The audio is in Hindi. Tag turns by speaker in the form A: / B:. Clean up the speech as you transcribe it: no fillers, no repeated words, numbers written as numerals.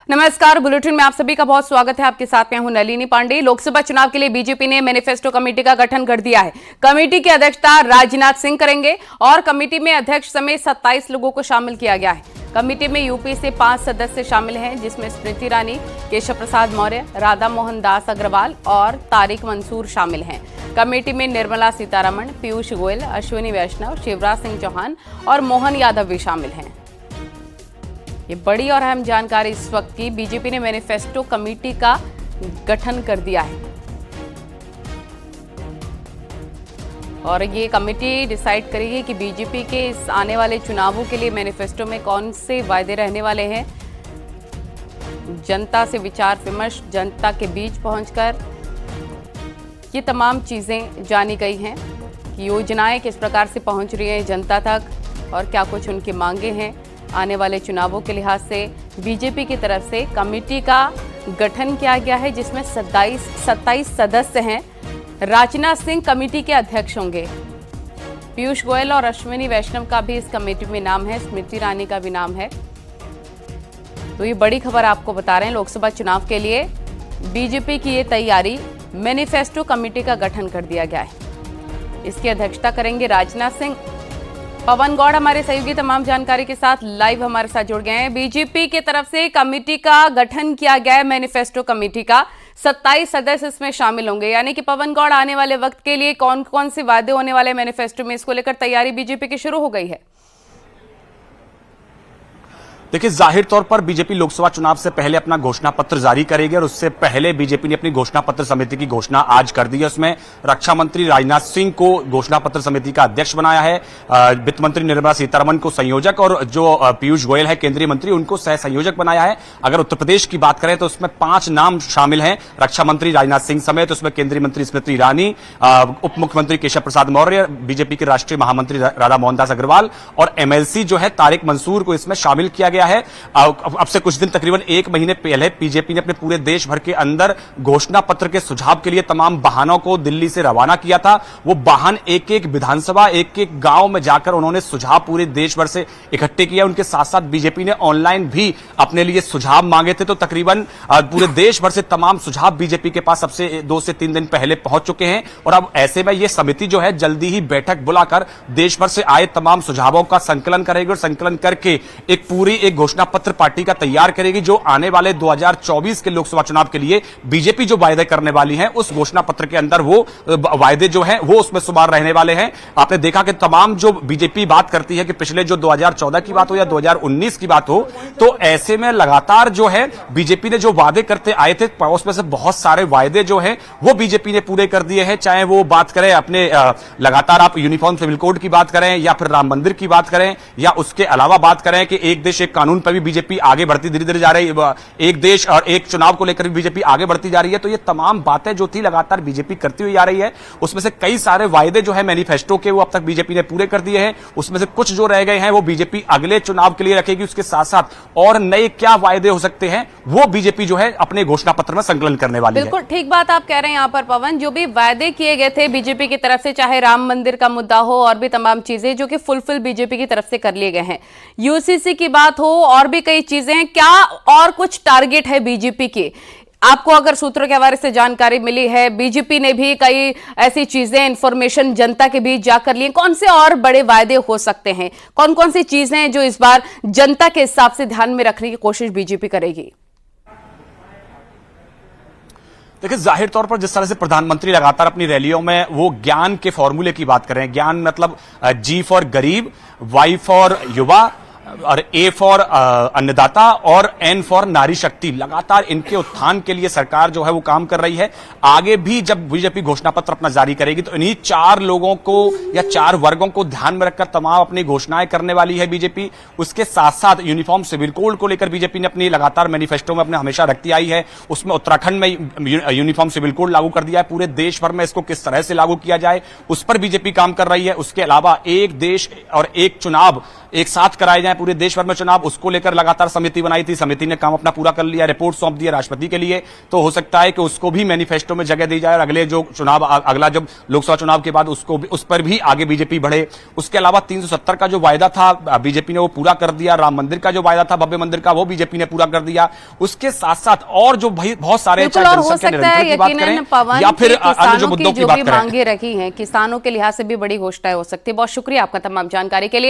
A: नमस्कार, बुलेटिन में आप सभी का बहुत स्वागत है। आपके साथ मैं हूं नलिनी पांडे। लोकसभा चुनाव के लिए बीजेपी ने मैनिफेस्टो कमेटी का गठन कर दिया है। कमेटी की अध्यक्षता राजनाथ सिंह करेंगे और कमेटी में अध्यक्ष समेत 27 लोगों को शामिल किया गया है। कमेटी में यूपी से 5 सदस्य शामिल हैं, जिसमें स्मृति ईरानी, केशव प्रसाद मौर्य, राधा मोहन दास अग्रवाल और तारिक मंसूर शामिल हैं। कमेटी में निर्मला सीतारमण, पीयूष गोयल, अश्विनी वैष्णव, शिवराज सिंह चौहान और मोहन यादव भी शामिल हैं। ये बड़ी और अहम जानकारी इस वक्त की। बीजेपी ने मैनिफेस्टो कमेटी का गठन कर दिया है और ये कमेटी डिसाइड करेगी कि बीजेपी के इस आने वाले चुनावों के लिए मैनिफेस्टो में कौन से वायदे रहने वाले हैं। जनता से विचार विमर्श, जनता के बीच पहुंचकर ये तमाम चीजें जानी गई हैं कि योजनाएं किस प्रकार से पहुंच रही हैं जनता तक और क्या कुछ उनकी मांगे हैं। आने वाले चुनावों के लिहाज से बीजेपी की तरफ से कमेटी का गठन किया गया है, जिसमें 27 सदस्य हैं। राजनाथ सिंह कमेटी के अध्यक्ष होंगे। पीयूष गोयल और अश्विनी वैष्णव का भी इस कमेटी में नाम है, स्मृति ईरानी का भी नाम है। तो ये बड़ी खबर आपको बता रहे हैं। लोकसभा चुनाव के लिए बीजेपी की ये तैयारी, मैनिफेस्टो कमेटी का गठन कर दिया गया है। इसकी अध्यक्षता करेंगे राजनाथ सिंह। पवन गौड़ हमारे सहयोगी तमाम जानकारी के साथ लाइव हमारे साथ जुड़ गए हैं। बीजेपी की तरफ से कमेटी का गठन किया गया है, मैनिफेस्टो कमेटी का 27 सदस्य इसमें शामिल होंगे। यानी कि पवन गौड़, आने वाले वक्त के लिए कौन कौन से वादे होने वाले मैनिफेस्टो में, इसको लेकर तैयारी बीजेपी की शुरू हो गई है।
B: देखिए, जाहिर तौर पर बीजेपी लोकसभा चुनाव से पहले अपना घोषणा पत्र जारी करेगी और उससे पहले बीजेपी ने अपनी घोषणा पत्र समिति की घोषणा आज कर दी है। उसमें रक्षा मंत्री राजनाथ सिंह को घोषणा पत्र समिति का अध्यक्ष बनाया है, वित्त मंत्री निर्मला सीतारमण को संयोजक और जो पीयूष गोयल है केंद्रीय मंत्री, उनको सह संयोजक बनाया है। अगर उत्तर प्रदेश की बात करें तो उसमें 5 नाम शामिल हैं रक्षा मंत्री राजनाथ सिंह समेत। उसमें केंद्रीय मंत्री स्मृति ईरानी, उप मुख्यमंत्री केशव प्रसाद मौर्य, बीजेपी के राष्ट्रीय महामंत्री राधा मोहन दास अग्रवाल और एमएलसी जो है तारिक मंसूर को इसमें शामिल किया गया है। अब से कुछ दिन, तकरीबन 1 महीने पहले बीजेपी ने अपने पूरे देश भर के अंदर घोषणा पत्र के सुझाव के लिए तमाम वाहनों को दिल्ली से रवाना किया था। वो वाहन एक एक विधानसभा, एक एक गांव में जाकर उन्होंने सुझाव पूरे देश भर से इकट्ठे किया। उनके साथ साथ बीजेपी ने ऑनलाइन भी अपने लिए सुझाव मांगे थे। तो तकरीबन पूरे देश भर से तमाम सुझाव बीजेपी के पास अब से 2 से 3 दिन पहले पहुंच चुके हैं और अब ऐसे में यह समिति जो है जल्दी ही बैठक बुलाकर देश भर से आए तमाम सुझावों का संकलन करेगी और संकलन करके एक घोषणा पत्र पार्टी का तैयार करेगी, जो आने वाले 2024 के लोकसभा चुनाव के लिए बीजेपी जो वायदे करने वाली है उस घोषणा पत्र के अंदर वो वायदे जो हैं वो उसमें शुमार रहने वाले हैं। आपने देखा कि तमाम जो बीजेपी बात करती है कि पिछले जो 2014 की बात हो या 2019 की बात हो, तो ऐसे में लगातार जो है बीजेपी ने जो वादे करते आए थे उसमें से बहुत सारे वायदे जो है वो बीजेपी ने पूरे कर दिए हैं। चाहे वो बात करें अपने लगातार आप यूनिफॉर्म सिविल कोड की बात करें या फिर राम मंदिर की बात करें या उसके अलावा बात करें कि एक देश एक कानून पर भी बीजेपी आगे बढ़ती धीरे धीरे जा रही है, एक देश और एक चुनाव को लेकर भी बीजेपी आगे बढ़ती जा रही है। तो ये तमाम बातें जो थी लगातार बीजेपी करती हुई आ रही है। उसमें से कई सारे वायदे जो है मैनिफेस्टो के वो अब तक बीजेपी ने पूरे कर दिए हैं। उसमें से कुछ जो रह गए हैं वो बीजेपी अगले चुनाव के लिए रखेगी। उसके साथ साथ और नए क्या वायदे हो सकते हैं वो बीजेपी जो है अपने घोषणा पत्र में संकलन करने वाली है।
A: बिल्कुल ठीक बात आप कह रहे हैं यहाँ पर पवन। जो भी वायदे किए गए थे बीजेपी की तरफ से, चाहे राम मंदिर का मुद्दा हो और भी तमाम चीजें जो कि फुलफिल बीजेपी की तरफ से कर लिए गए हैं, यूसीसी की बात हो और भी कई चीजें हैं, क्या और कुछ टारगेट है बीजेपी के? आपको अगर सूत्रों के हवाले से जानकारी मिली है, बीजेपी ने भी कई ऐसी चीजें, इंफॉर्मेशन जनता के बीच जाकर लिए, कौन से और बड़े वायदे हो सकते हैं? कौन कौन सी चीजें हैं जो इस बार जनता के हिसाब से ध्यान में रखने की कोशिश बीजेपी करेगी?
B: देखिए, जाहिर तौर पर जिस तरह से प्रधानमंत्री लगातार अपनी रैलियों में वो ज्ञान के फॉर्मूले की बात कर रहे हैं, ज्ञान मतलब जी फॉर गरीब, वाई फॉर युवा और ए फॉर अन्नदाता और एन फॉर नारी शक्ति, लगातार इनके उत्थान के लिए सरकार जो है वो काम कर रही है। आगे भी जब बीजेपी घोषणा पत्र अपना जारी करेगी तो इन्हीं 4 लोगों को या 4 वर्गों को ध्यान में रखकर तमाम अपनी घोषणाएं करने वाली है बीजेपी। उसके साथ साथ यूनिफॉर्म सिविल कोड को लेकर बीजेपी ने अपनी लगातार मैनिफेस्टो में अपने हमेशा रखती आई है। उसमें उत्तराखंड में यूनिफॉर्म सिविल कोड लागू कर दिया है, पूरे देश भर में इसको किस तरह से लागू किया जाए उस पर बीजेपी काम कर रही है। उसके अलावा एक देश और एक चुनाव एक साथ कराए जाए पूरे देश भर में चुनाव, उसको लेकर लगातार समिति बनाई थी। समिति ने काम अपना पूरा कर लिया, रिपोर्ट सौंप दिया राष्ट्रपति के लिए। तो हो सकता है कि उसको भी मैनिफेस्टो में जगह दी जाए और अगले जो चुनाव, अगला जब लोकसभा चुनाव के बाद उसको उस पर भी आगे बीजेपी बढ़े। उसके अलावा 370 का जो वायदा था बीजेपी ने वो पूरा कर दिया। राम मंदिर का जो वायदा था, भव्य मंदिर का, वो बीजेपी ने पूरा कर दिया। उसके साथ साथ और जो बहुत सारे,
A: बिल्कुल, और हो सकता है यकीनन पवन
B: या फिर अन्य
A: किसानों की
B: मुद्दों की
A: जो
B: बात
A: भी
B: करें,
A: मांगे रखी हैं, किसानों के लिहाज से भी बड़ी घोषणाएं हो सकती है। बहुत शुक्रिया आपका तमाम जानकारी के लिए।